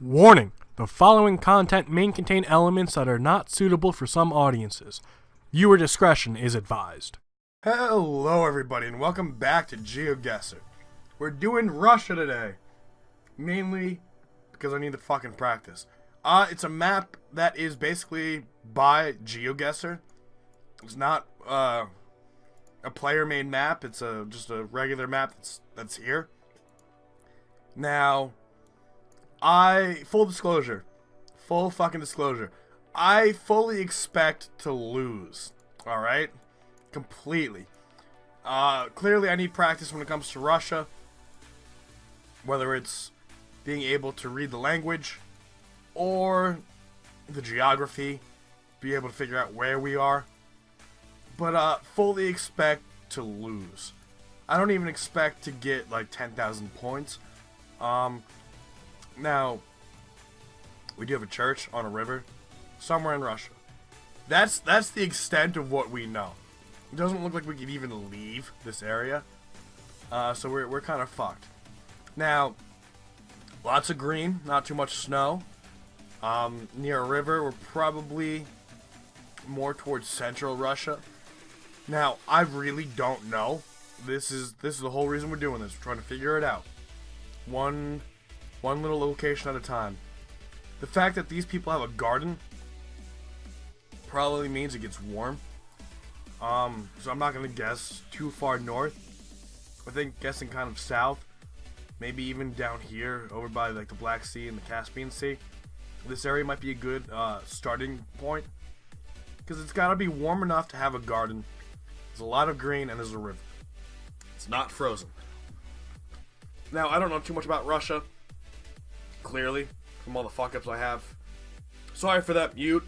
Warning: the following content may contain elements that are not suitable for some audiences. Viewer discretion is advised. Hello everybody and welcome back to Geoguessr. We're doing Russia today. Mainly because I need to fucking practice. It's a map that is basically by Geoguessr. It's not a player-made map. It's just a regular map that's here. Now, full fucking disclosure, I fully expect to lose. Alright? Completely. Clearly I need practice when it comes to Russia. Whether it's being able to read the language or the geography, be able to figure out where we are. But fully expect to lose. I don't even expect to get like 10,000 points. Now, we do have a church on a river somewhere in Russia. That's the extent of what we know. It doesn't look like we could even leave this area. So we're kind of fucked. Now, lots of green, not too much snow. Near a river, we're probably more towards central Russia. Now, I really don't know. This is the whole reason we're doing this. We're trying to figure it out. One little location at a time. The fact that these people have a garden probably means it gets warm. So I'm not gonna guess too far north. I think guessing kind of south, maybe even down here over by like the Black Sea and the Caspian Sea. This area might be a good starting point because it's gotta be warm enough to have a garden. There's a lot of green and there's a river. It's not frozen. Now, I don't know too much about Russia, clearly, from all the fuck-ups I have. Sorry for that mute.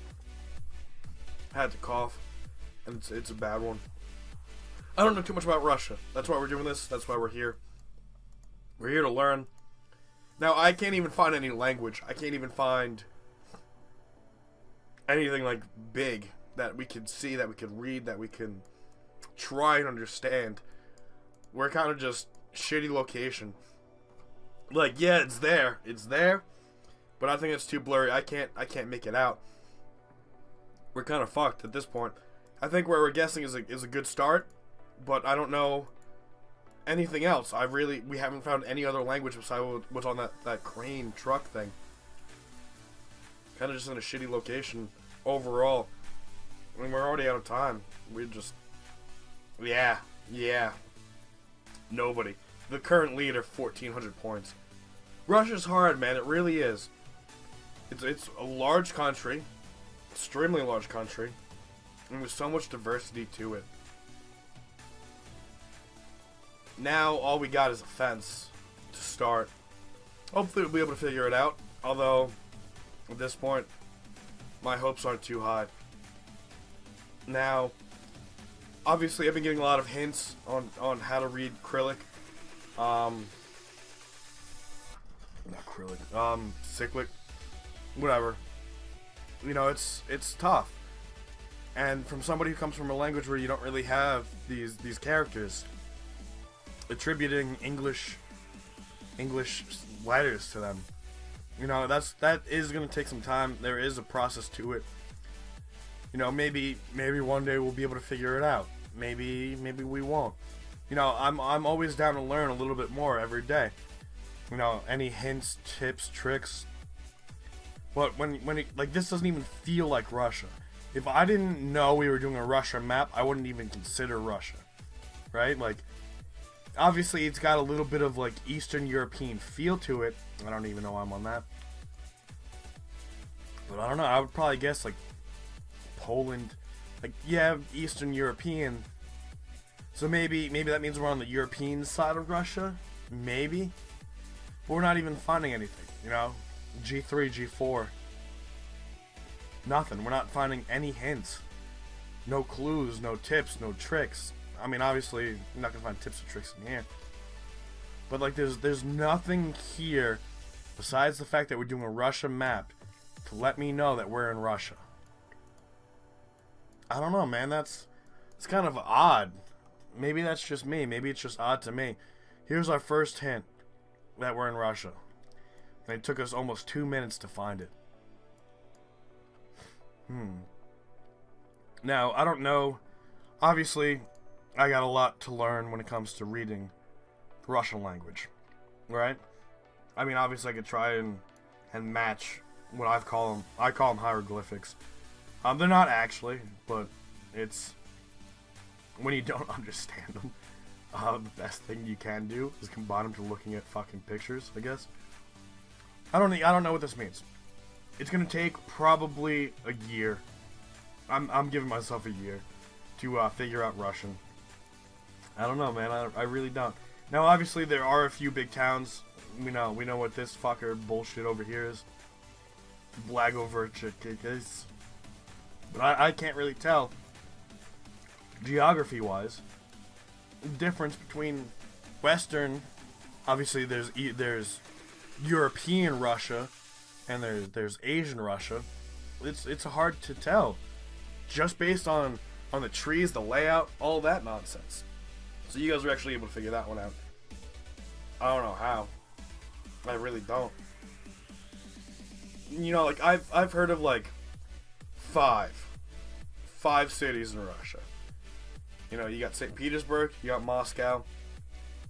Had to cough, and it's a bad one. I don't know too much about Russia. That's why we're doing this. That's why we're here. We're here to learn. Now, I can't even find any language. I can't even find anything, like, big that we could see, that we could read, that we can try and understand. We're kind of just shitty location. Like, yeah, it's there, but I think it's too blurry. I can't make it out. We're kind of fucked at this point. I think where we're guessing is a good start, but I don't know anything else. We haven't found any other language besides what's on that crane truck thing. Kind of just in a shitty location overall. I mean, we're already out of time. We're just, yeah. Nobody. The current leader, 1,400 points. Russia's hard, man. It really is. It's a large country, extremely large country, and with so much diversity to it. Now all we got is a fence to start. Hopefully we'll be able to figure it out. Although at this point, my hopes aren't too high. Now, obviously, I've been getting a lot of hints on how to read Cyrillic. Cyclic. Whatever. You know, it's tough. And from somebody who comes from a language where you don't really have these characters, attributing English letters to them, you know, that is going to take some time. There is a process to it. You know, maybe one day we'll be able to figure it out. Maybe we won't. You know, I'm always down to learn a little bit more every day. You know, any hints, tips, tricks. But when like, this doesn't even feel like Russia. If I didn't know we were doing a Russia map, I wouldn't even consider Russia. Right? Like, obviously it's got a little bit of like Eastern European feel to it. I don't even know why I'm on that. But I don't know, I would probably guess like Poland. Like, yeah, Eastern European. So maybe that means we're on the European side of Russia. Maybe. But we're not even finding anything, you know? G3, G4. Nothing. We're not finding any hints. No clues, no tips, no tricks. I mean, obviously, you're not going to find tips or tricks in here. But, like, there's nothing here besides the fact that we're doing a Russia map to let me know that we're in Russia. I don't know, man. It's kind of odd. Maybe that's just me. Maybe it's just odd to me. Here's our first hint that we're in Russia. And it took us almost 2 minutes to find it. Now, I don't know. Obviously, I got a lot to learn when it comes to reading the Russian language. Right? I mean, obviously I could try and match what I call them hieroglyphics. They're not actually, but it's when you don't understand them. The best thing you can do is combine them to looking at fucking pictures, I guess. I don't know what this means. It's gonna take probably a year. I'm giving myself a year to figure out Russian. I don't know, man. I really don't. Now, obviously, there are a few big towns. We know what this fucker bullshit over here is. Blagoverchik is. But I can't really tell, geography-wise, the difference between Western. Obviously, there's European Russia, and there's Asian Russia. It's hard to tell, just based on the trees, the layout, all that nonsense. So you guys were actually able to figure that one out. I don't know how. I really don't. You know, like I've heard of like five cities in Russia. You know, you got St. Petersburg, you got Moscow.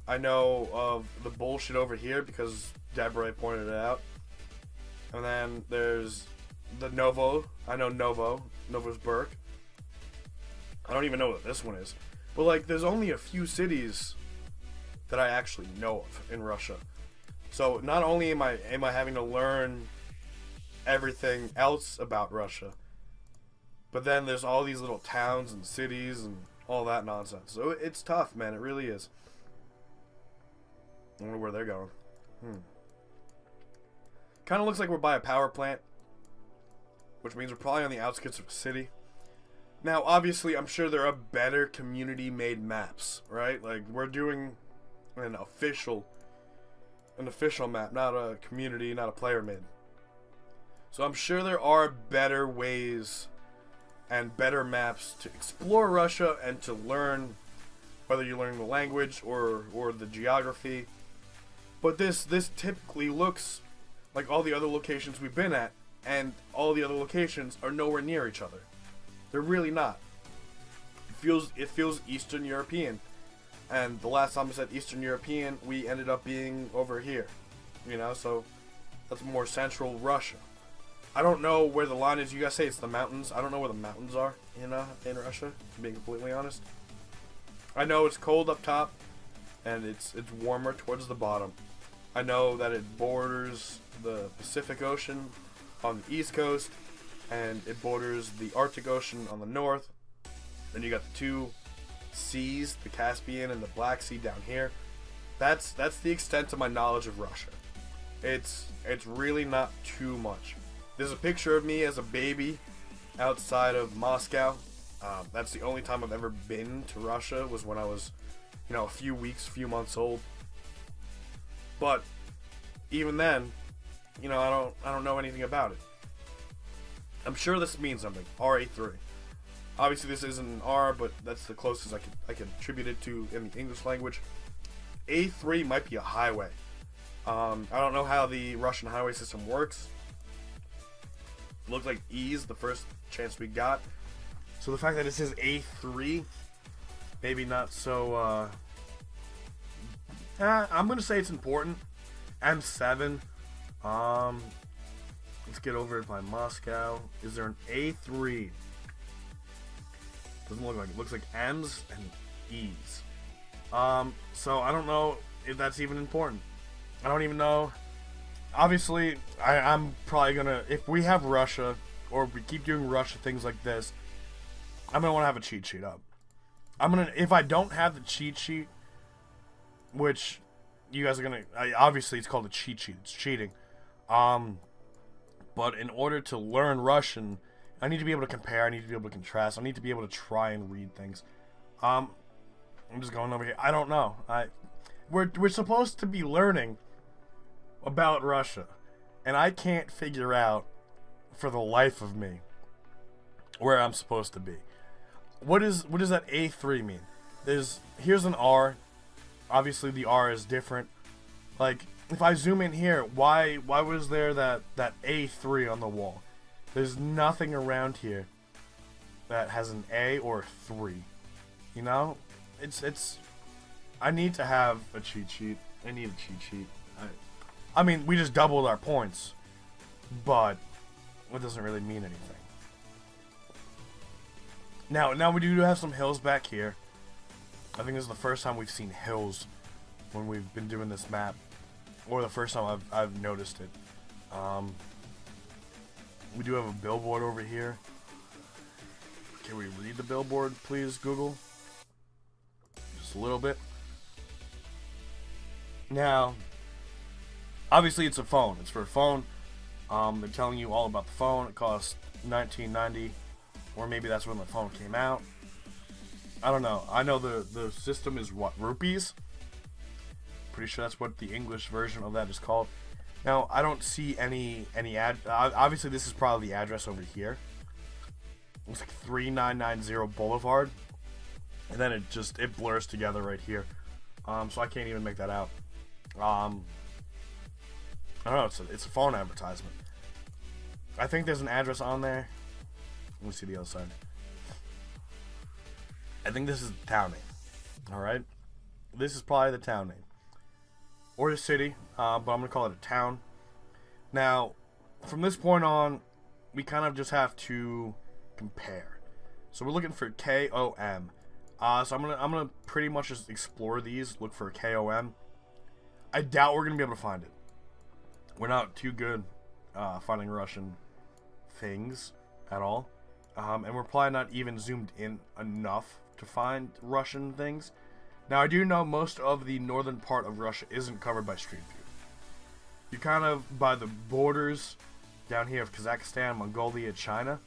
I know of the bullshit over here because Deborah pointed it out. And then there's the Novo. I know Novosibirsk. I don't even know what this one is. But like, there's only a few cities that I actually know of in Russia. So not only am I having to learn everything else about Russia, but then there's all these little towns and cities and all that nonsense. So it's tough, man. It really is. I wonder where they're going. Kind of looks like we're by a power plant, which means we're probably on the outskirts of a city. Now, obviously, I'm sure there are better community-made maps, right? Like, we're doing an official map, not a community, not a player-made. So I'm sure there are better ways and better maps to explore Russia and to learn, whether you're learning the language or the geography. But this typically looks like all the other locations we've been at, and all the other locations are nowhere near each other. They're really not. It feels Eastern European. And the last time I said Eastern European, we ended up being over here. You know, so that's more central Russia. I don't know where the line is. You guys say it's the mountains. I don't know where the mountains are, in Russia, being completely honest. I know it's cold up top, and it's warmer towards the bottom. I know that it borders the Pacific Ocean on the east coast, and it borders the Arctic Ocean on the north. Then you got the two seas, the Caspian and the Black Sea down here. That's the extent of my knowledge of Russia. It's really not too much. There's a picture of me as a baby outside of Moscow. That's the only time I've ever been to Russia, was when I was, a few months old. But even then, I don't know anything about it. I'm sure this means something. RA3. Obviously, this isn't an R, but that's the closest I can attribute it to in the English language. A3 might be a highway. I don't know how the Russian highway system works. Looked like E's the first chance we got. So the fact that it says A3, maybe not so. I'm gonna say it's important. M7. Let's get over it by Moscow. Is there an A3? Doesn't look like it. Looks like M's and E's. So I don't know if that's even important. I don't even know. Obviously, I'm probably gonna, if we have Russia, or we keep doing Russia things like this, I'm gonna want to have a cheat sheet up. If I don't have the cheat sheet, which you guys are gonna, obviously it's called a cheat sheet. It's cheating. But in order to learn Russian, I need to be able to compare. I need to be able to contrast. I need to be able to try and read things. I'm just going over here. I don't know. We're supposed to be learning about Russia, and I can't figure out for the life of me where I'm supposed to be. What does that A3 mean? Here's an R. Obviously the R is different. Like, if I zoom in here, why was there that A3 on the wall? There's nothing around here that has an A or a 3. You know? It's I need to have a cheat sheet. I need a cheat sheet. I mean, we just doubled our points, but it doesn't really mean anything. Now we do have some hills back here. I think this is the first time we've seen hills when we've been doing this map, or the first time I've noticed it. We do have a billboard over here. Can we read the billboard, please, Google? Just a little bit. Now, obviously it's a phone. It's for a phone. They're telling you all about the phone. It costs $19.90, or maybe that's when the phone came out. I don't know. I know the system is what, rupees? Pretty sure that's what the English version of that is called. Now, I don't see any obviously this is probably the address over here. It's like 3990 Boulevard, and then it blurs together right here. So I can't even make that out. I don't know. It's a phone advertisement. I think there's an address on there. Let me see the other side. I think this is the town name. Alright? This is probably the town name. Or the city, but I'm going to call it a town. Now, from this point on, we kind of just have to compare. So we're looking for KOM. So I'm gonna pretty much just explore these, look for KOM. I doubt we're going to be able to find it. We're not too good finding Russian things at all. And we're probably not even zoomed in enough to find Russian things. Now, I do know most of the northern part of Russia isn't covered by Street View. You're kind of by the borders down here of Kazakhstan, Mongolia, China.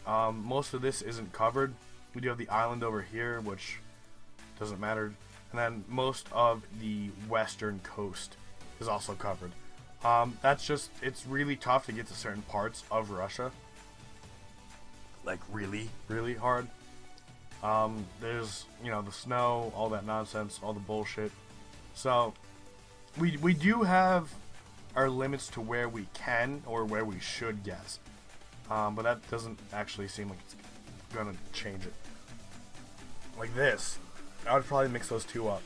Most of this isn't covered. We do have the island over here, which doesn't matter. And then most of the western coast is also covered. That's just, it's really tough to get to certain parts of Russia. Like, really, really hard. There's, you know, the snow, all that nonsense, all the bullshit. So, we do have our limits to where we can, or where we should guess. But that doesn't actually seem like it's gonna change it. Like this. I would probably mix those two up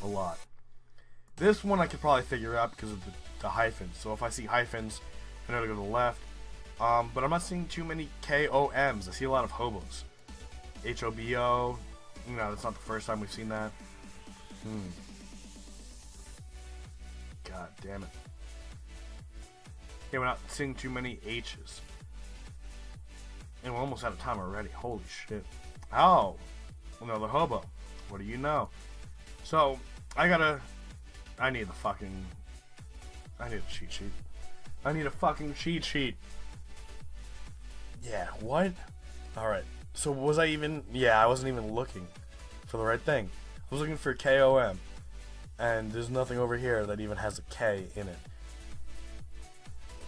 a lot. This one I could probably figure out because of the hyphens. So if I see hyphens, I know to go to the left. But I'm not seeing too many KOMs. I see a lot of hobos. HOBO. You know, that's not the first time we've seen that. God damn it. Yeah, we're not seeing too many H's. And we're almost out of time already. Holy shit. Oh. Another hobo. What do you know? So, I need a cheat sheet. I need a fucking cheat sheet. Yeah, what? Alright. So was I even... Yeah, I wasn't even looking for the right thing. I was looking for KOM. And there's nothing over here that even has a K in it.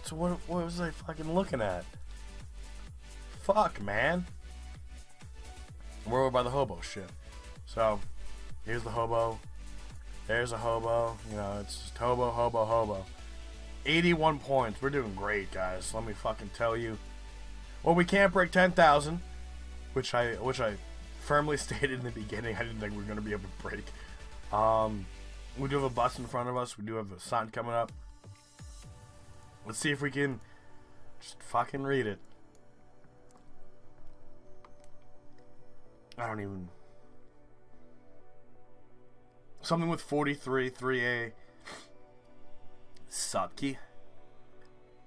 So what was I fucking looking at? Fuck, man. We're over by the hobo shit. So, here's the hobo. There's a hobo. You know, it's just hobo, hobo, hobo. 81 points. We're doing great, guys. Let me fucking tell you. Well, we can't break 10,000, which I firmly stated in the beginning. I didn't think we were gonna be able to break. We do have a bus in front of us. We do have a sign coming up. Let's see if we can just fucking read it. I don't even... Something with 43, 3A. Satki.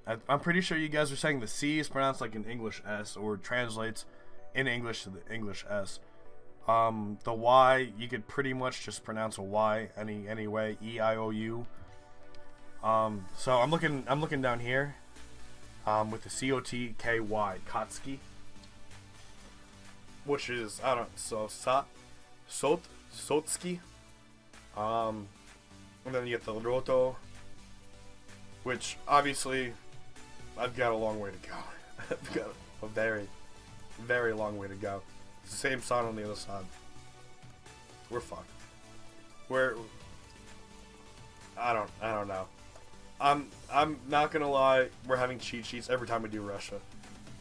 I'm pretty sure you guys are saying the C is pronounced like an English S, or translates in English to the English S. The Y, you could pretty much just pronounce a Y any way. E-I-O-U. So I'm looking down here, with the C-O-T-K-Y, Kotsky, which is, I don't, so Sotsky, and then you get the Roto, which obviously I've got a long way to go. I've got a very, very long way to go. It's the same sign on the other side. We're fucked. I don't know. I'm not gonna lie. We're having cheat sheets every time we do Russia,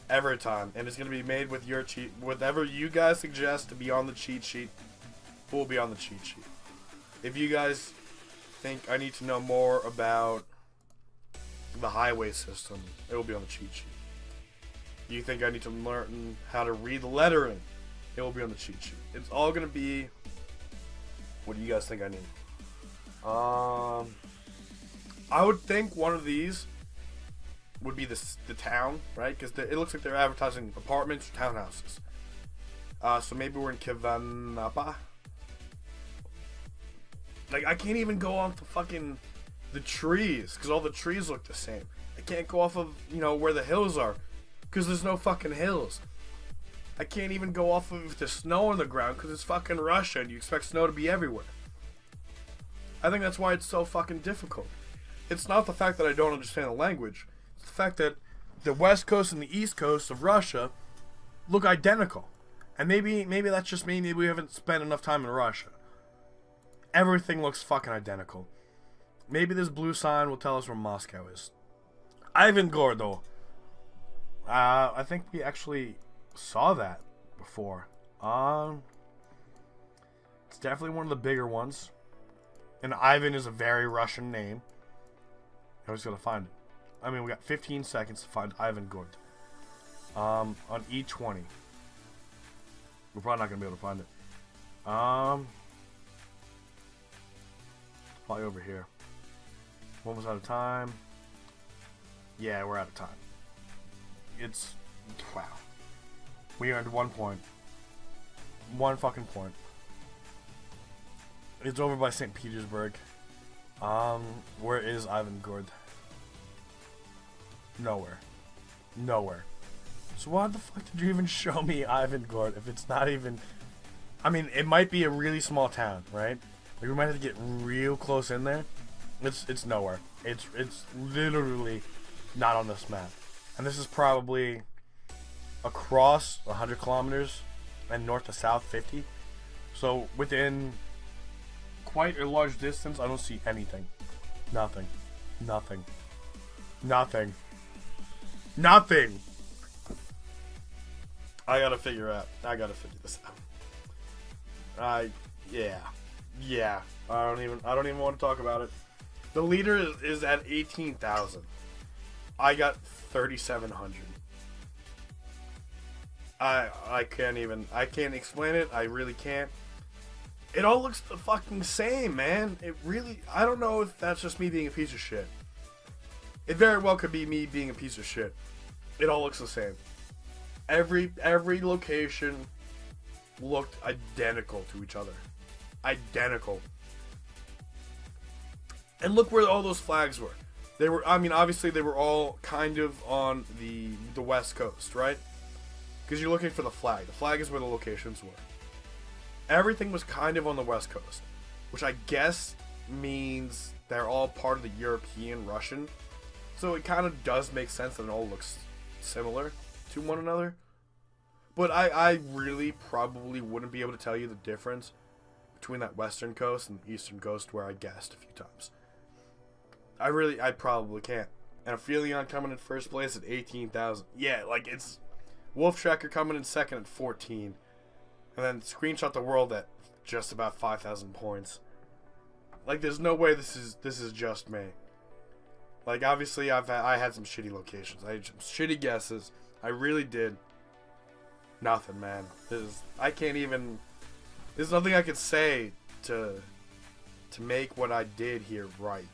every time, and it's gonna be made with your cheat. Whatever you guys suggest to be on the cheat sheet, will be on the cheat sheet. If you guys think I need to know more about the highway system, it will be on the cheat sheet. You think I need to learn how to read the lettering, it will be on the cheat sheet. It's all gonna be. What do you guys think I need? I would think one of these would be the town, right? Because it looks like they're advertising apartments or townhouses. So maybe we're in Kivanapa. Like, I can't even go off the trees, because all the trees look the same. I can't go off of, where the hills are, because there's no fucking hills. I can't even go off of the snow on the ground, because it's fucking Russia, and you expect snow to be everywhere. I think that's why it's so fucking difficult. It's not the fact that I don't understand the language. It's the fact that the west coast and the east coast of Russia look identical. And maybe that's just me. Maybe we haven't spent enough time in Russia. Everything looks fucking identical. Maybe this blue sign will tell us where Moscow is. Ivan Gordo. I think we actually saw that before. It's definitely one of the bigger ones. And Ivan is a very Russian name. I was gonna find it. I mean, we got 15 seconds to find Ivan Gord. On E20. We're probably not gonna be able to find it. Probably over here. Almost out of time. Yeah, we're out of time. Wow. We earned 1 point. 1 fucking point. It's over by St. Petersburg. Where is Ivan Gord? Nowhere. So why the fuck did you even show me Ivan Gord if it's not even... I mean, it might be a really small town, right? Like, we might have to get real close in there. It's nowhere. It's literally not on this map. And this is probably across 100 kilometers and north to south 50. So within quite a large distance, I don't see anything. Nothing. I gotta figure this out. Yeah. I don't even want to talk about it. The leader is at 18,000. I got 3,700. I can't explain it. I really can't. It all looks the fucking same, man. I don't know if that's just me being a piece of shit. It very well could be me being a piece of shit. It all looks the same. Every location looked identical to each other. Identical. And look where all those flags were. Obviously they were all kind of on the west coast, right? Because you're looking for the flag. The flag is where the locations were. Everything was kind of on the west coast, which I guess means they're all part of the European Russian. So it kind of does make sense that it all looks similar to one another. But I really probably wouldn't be able to tell you the difference between that western coast and the eastern coast where I guessed a few times. I probably can't. And Aphelion coming in first place at 18,000. Yeah, like it's Wolf Tracker coming in second at 14. And then Screenshot the World at just about 5,000 points. Like, there's no way this is just me. Like, obviously, I had some shitty locations. I had some shitty guesses. I really did. Nothing, man. There's nothing I could say to make what I did here right.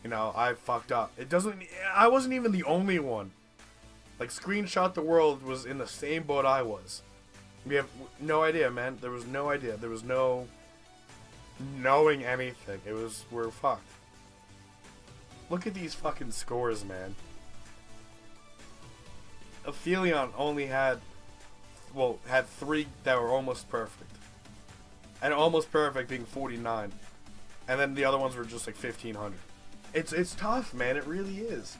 I fucked up. I wasn't even the only one. Like, Screenshot the World was in the same boat I was. We have no idea, man. There was no idea. There was no knowing anything. We're fucked. Look at these fucking scores, man. Aphelion only had 3 that were almost perfect. And almost perfect being 49. And then the other ones were just like 1,500. It's tough, man. It really is.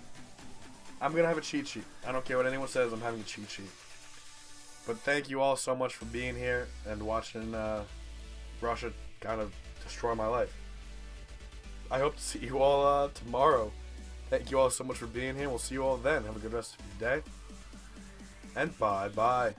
I'm gonna have a cheat sheet. I don't care what anyone says, I'm having a cheat sheet. But thank you all so much for being here and watching Russia kind of destroy my life. I hope to see you all tomorrow. Thank you all so much for being here. We'll see you all then. Have a good rest of your day. And bye-bye.